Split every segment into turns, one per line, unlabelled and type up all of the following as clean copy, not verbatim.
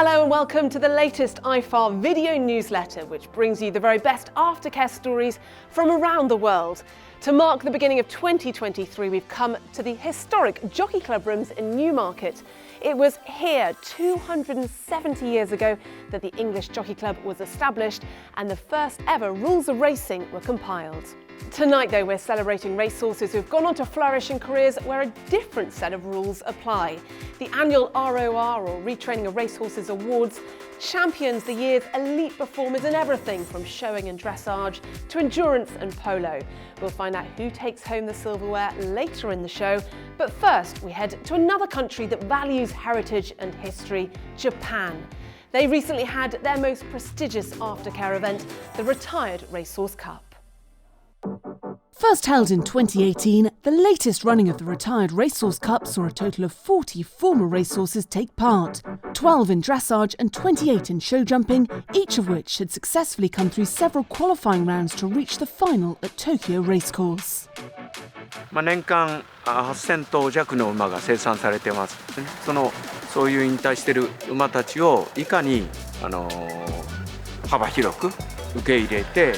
Hello and welcome to the latest IFAR video newsletter, which brings you the very best aftercare stories from around the world. To mark the beginning of 2023, we've come to the historic Jockey Club rooms in Newmarket. It was here 270 years ago that the English Jockey Club was established and the first ever rules of racing were compiled. Tonight though, we're celebrating racehorses who've gone on to flourish in careers where a different set of rules apply. The annual ROR, or Retraining of Racehorses Awards, champions the year's elite performers in everything from showing and dressage to endurance and polo. We'll find out who takes home the silverware later in the show, but first we head to another country that values heritage and history, Japan. They recently had their most prestigious aftercare event, the Retired Racehorse Cup.
First held in 2018, the latest running of the Retired Racehorse Cup saw a total of 40 former racehorses take part, 12 in dressage and 28 in show jumping, each of which had successfully come through several qualifying rounds to reach the final at Tokyo Racecourse.
年間8000頭弱の馬が生産されてます。そういう引退している馬たちをいかに幅広く受け入れて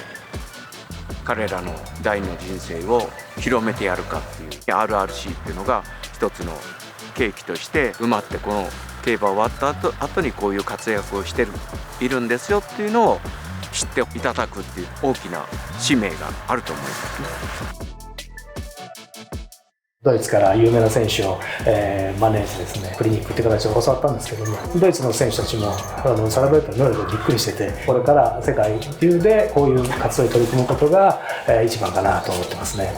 彼らの第二の人生を広めてやるかっていう RRC っていうのが一つの契機として馬ってこの競馬終わった後にこういう活躍をしているんですよっていうのを知っていただくっていう大きな使命があると思いますね。
ドイツから有名な選手を、マネージですね、クリニックって形で教わったんですけども、ドイツの選手たちもサラブレッドの能力にびっくりしてて、これから世界中でこういう活動に取り組むことが、一番かなと思ってますね。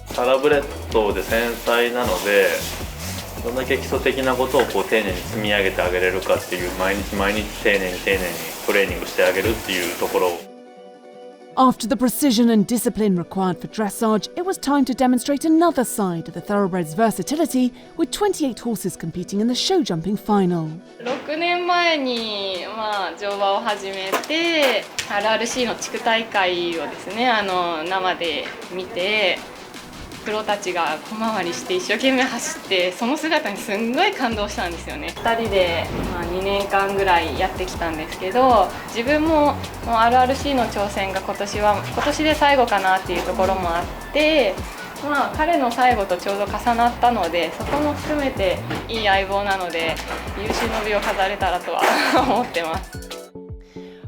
サラブレッドで繊細なので、どんだけ基礎的なことをこう丁寧に積み上げてあげれるかっていう、毎日毎日丁寧にトレーニングしてあげるっていうところを。
After the precision and discipline required for dressage, it was time to demonstrate another side of the Thoroughbred's versatility, with 28 horses competing in the show jumping final.
6年前に乗馬を始めて RRC の地区大会をですね生で見てプロたちが小回りして一生懸命走ってその姿にすんごい感動したんですよね。2人で2年間ぐらいやってきたんですけど自分もRRC の挑戦が今年で最後かなっていうところもあって彼の最後とちょうど重なったのでそこも含めていい相棒なので有終の美を飾れたらとは思ってます。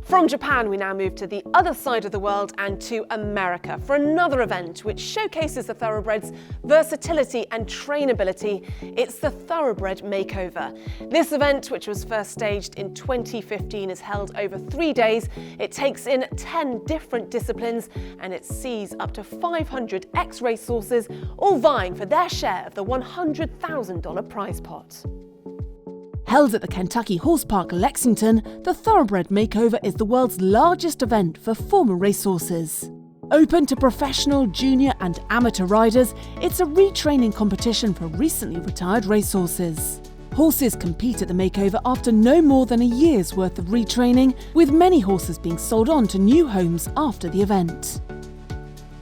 From Japan, we now move to the other side of the world and to America for another event which showcases the Thoroughbred's versatility and trainability. It's the Thoroughbred Makeover. This event, which was first staged in 2015, is held over 3 days. It takes in 10 different disciplines and it sees up to 500 ex-racehorses all vying for their share of the $100,000 prize pot.
Held at the Kentucky Horse Park, Lexington, the Thoroughbred Makeover is the world's largest event for former racehorses. Open to professional, junior and amateur riders, it's a retraining competition for recently retired racehorses. Horses compete at the makeover after no more than a year's worth of retraining, with many horses being sold on to new homes after the event.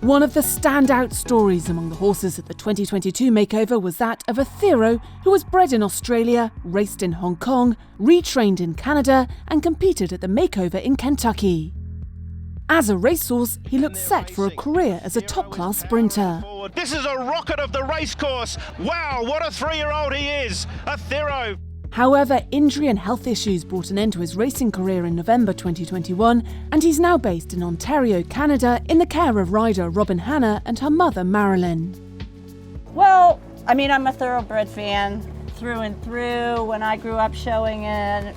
One of the standout stories among the horses at the 2022 makeover was that of a Thero who was bred in Australia, raced in Hong Kong, retrained in Canada and competed at the makeover in Kentucky. As a racehorse, he looked set for a career as a top-class sprinter.
This is a rocket of the racecourse. Wow, what a 3-year-old he is, a Thero.
However, injury and health issues brought an end to his racing career in November 2021, and he's now based in Ontario, Canada, in the care of rider Robin Hannah and her mother Marilyn.
Well, I mean, I'm a Thoroughbred fan through and through. When I grew up showing it,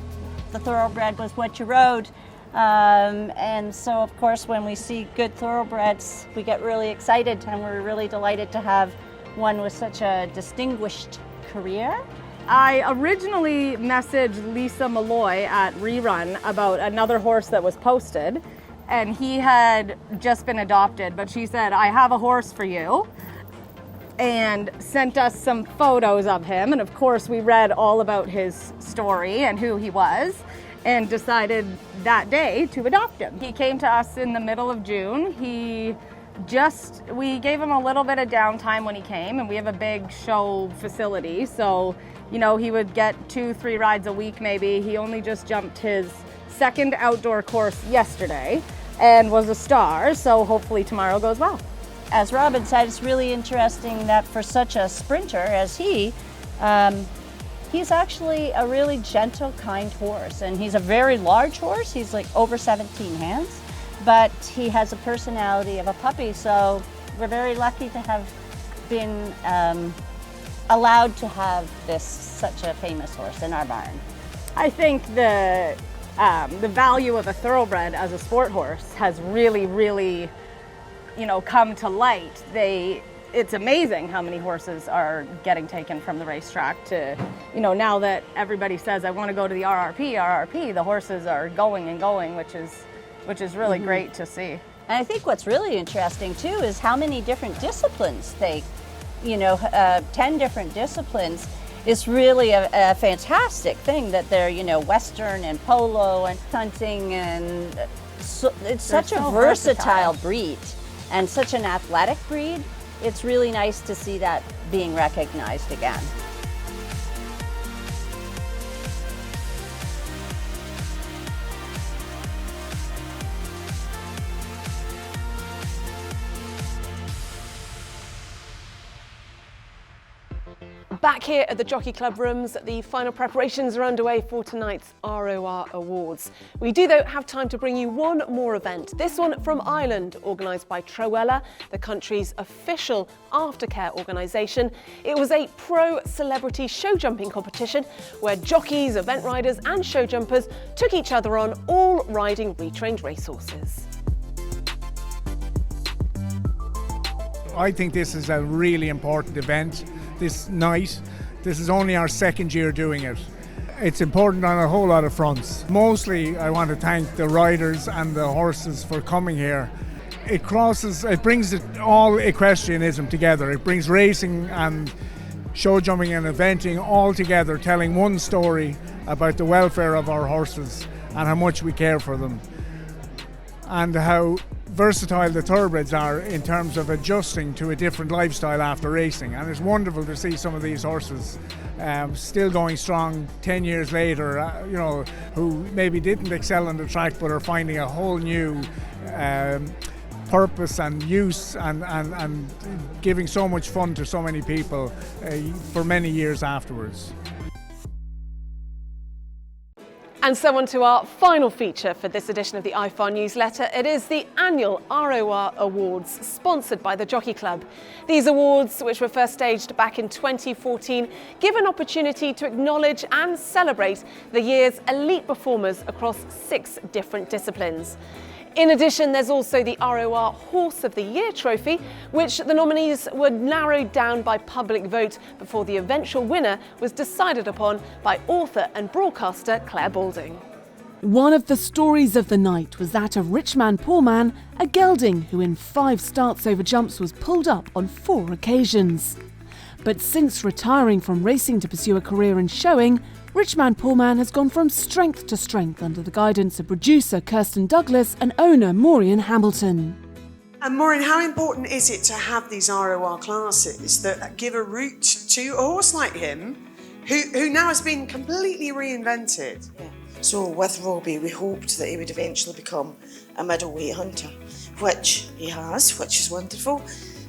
the Thoroughbred was what you rode. And so, of course, when we see good Thoroughbreds, we get really excited, and we're really delighted to have one with such a distinguished career.
I originally messaged Lisa Malloy at Rerun about another horse that was posted, and he had just been adopted, but she said, I have a horse for you, and sent us some photos of him, and of course we read all about his story and who he was, and decided that day to adopt him. He came to us in the middle of June. He we gave him a little bit of downtime when he came, and we have a big show facility, so you know, he would get 2-3 rides a week maybe. He only just jumped his second outdoor course yesterday and was a star, so hopefully tomorrow goes well.
As Robin said, it's really interesting that for such a sprinter as he's actually a really gentle, kind horse, and he's a very large horse. He's like over 17 hands, but he has a personality of a puppy, so we're very lucky to have been allowed to have such a famous horse in our barn.
I think the value of a thoroughbred as a sport horse has really, really, you know, come to light. It's amazing how many horses are getting taken from the racetrack to, you know, now that everybody says, I want to go to the RRP, the horses are going and going, which is really great to see.
And I think what's really interesting too is how many different disciplines 10 different disciplines is really a fantastic thing that they're, you know, Western and polo and hunting, and so it's such a versatile breed and such an athletic breed. It's really nice to see that being recognized again.
Back here at the Jockey Club rooms, the final preparations are underway for tonight's ROR Awards. We do, though, have time to bring you one more event. This one from Ireland, organised by Trowella, the country's official aftercare organisation. It was a pro-celebrity show jumping competition where jockeys, event riders and show jumpers took each other on, all riding retrained racehorses.
I think this is a really important event this night. This is only our second year doing it. It's important on a whole lot of fronts. Mostly I want to thank the riders and the horses for coming here. It brings all equestrianism together. It brings racing and show jumping and eventing all together, telling one story about the welfare of our horses and how much we care for them, and how versatile the thoroughbreds are in terms of adjusting to a different lifestyle after racing. And it's wonderful to see some of these horses still going strong 10 years later, you know, who maybe didn't excel on the track but are finding a whole new purpose and use and giving so much fun to so many people for many years afterwards.
And so on to our final feature for this edition of the IFAR newsletter. It is the annual ROR Awards, sponsored by the Jockey Club. These awards, which were first staged back in 2014, give an opportunity to acknowledge and celebrate the year's elite performers across 6 different disciplines. In addition, there's also the ROR Horse of the Year trophy, which the nominees were narrowed down by public vote before the eventual winner was decided upon by author and broadcaster Claire Balding.
One of the stories of the night was that of Rich Man Poor Man, a gelding who in 5 starts over jumps was pulled up on 4 occasions. But since retiring from racing to pursue a career in showing, Rich Man Poor Man has gone from strength to strength under the guidance of producer Kirsten Douglas and owner Maureen Hamilton.
And Maureen, how important is it to have these ROR classes that give a route to a horse like him, who now has been completely reinvented?
Yeah. So with Robbie, we hoped that he would eventually become a middleweight hunter, which he has, which is wonderful.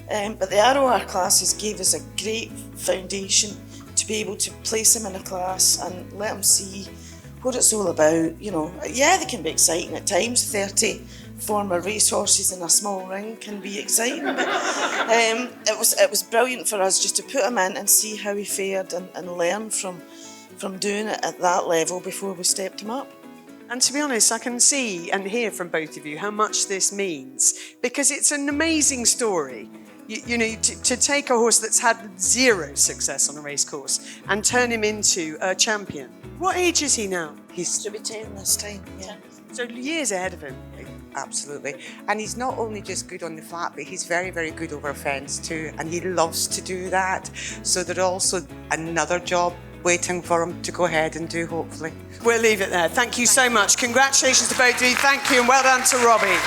But the ROR classes gave us a great foundation to be able to place him in a class and let him see what it's all about. You know, yeah, they can be exciting at times. 30 former racehorses in a small ring can be exciting, but it was brilliant for us just to put him in and see how he fared and learn from doing it at that level before we stepped him up.
And to be honest, I can see and hear from both of you how much this means, because it's an amazing story. You know, to take a horse that's had 0 success on a race course and turn him into a champion. What age is he now?
He's to be 10 this time, yeah.
So years ahead of him.
Absolutely. And he's not only just good on the flat, but he's very, very good over a fence too. And he loves to do that. So there's also another job waiting for him to go ahead and do, hopefully.
We'll leave it there. Thank you so much. Congratulations to both of you. Thank you, and well done to Robbie.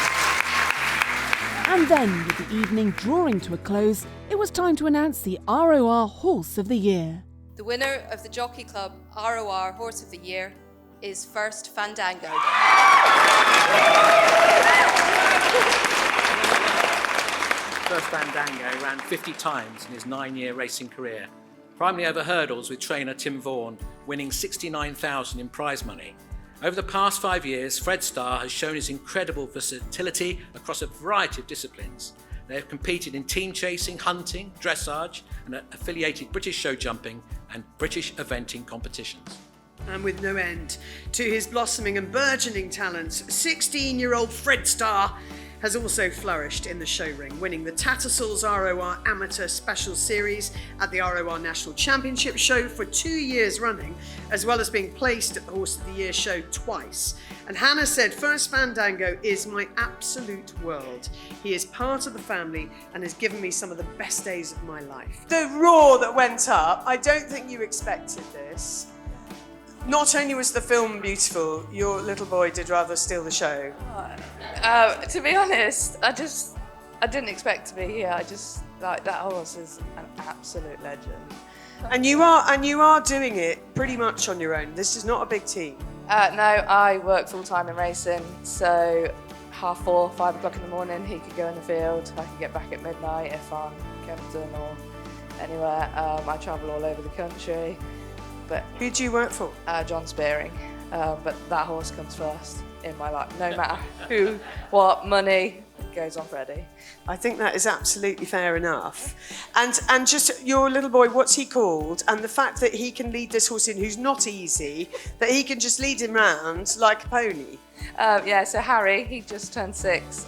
And then, with the evening drawing to a close, it was time to announce the ROR Horse of the Year.
The winner of the Jockey Club ROR Horse of the Year is First Fandango.
First Fandango ran 50 times in his 9-year racing career, primarily over hurdles with trainer Tim Vaughan, winning $69,000 in prize money. Over the past 5 years, Fred Starr has shown his incredible versatility across a variety of disciplines. They have competed in team chasing, hunting, dressage, and affiliated British show jumping and British eventing competitions.
And with no end to his blossoming and burgeoning talents, 16-year-old Fred Starr has also flourished in the show ring, winning the Tattersalls ROR Amateur Special Series at the ROR National Championship Show for 2 years running, as well as being placed at the Horse of the Year show twice. And Hannah said, First Fandango is my absolute world. He is part of the family and has given me some of the best days of my life. The roar that went up, I don't think you expected this. Not only was the film beautiful, your little boy did rather steal the show.
To be honest, I didn't expect to be here. That horse is an absolute legend.
And you are doing it pretty much on your own. This is not a big team.
No, I work full time in racing, so 4:30, 5 o'clock in the morning, he could go in the field. I can get back at midnight if I'm in Kempton or anywhere. I travel all over the country. But
who do you work for?
John Spearing. But that horse comes first in my life. No matter who, what, money, goes on Freddie.
I think that is absolutely fair enough. And just your little boy, what's he called? And the fact that he can lead this horse in, who's not easy, that he can just lead him round like a pony.
Yeah, so Harry, he just turned 6.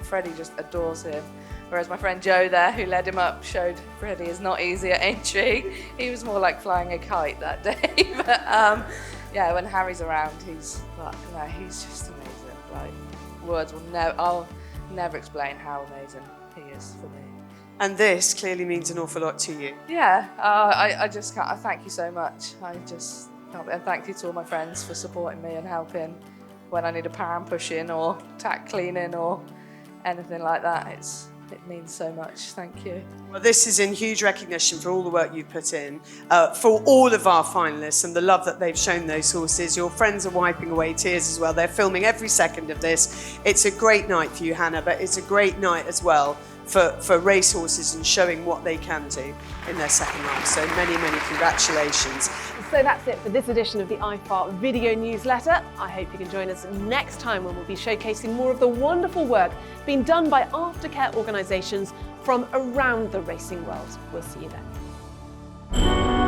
Freddie just adores him. Whereas my friend Joe there, who led him up, showed Freddie is not easy at entry. He was more like flying a kite that day. But yeah, when Harry's around, he's just amazing. Like, words will I'll never explain how amazing he is for me.
And this clearly means an awful lot to you.
Yeah, I just can't. I thank you so much. And thank you to all my friends for supporting me and helping when I need a power pushing or tack cleaning or anything like that. It means so much. Thank you.
Well, this is in huge recognition for all the work you've put in, for all of our finalists and the love that they've shown those horses. Your friends are wiping away tears as well. They're filming every second of this. It's a great night for you, Hannah, but it's a great night as well for racehorses and showing what they can do in their second life. So many, many congratulations.
So that's it for this edition of the IFAR Video Newsletter. I hope you can join us next time when we'll be showcasing more of the wonderful work being done by Aftercare organisations from around the racing world. We'll see you then.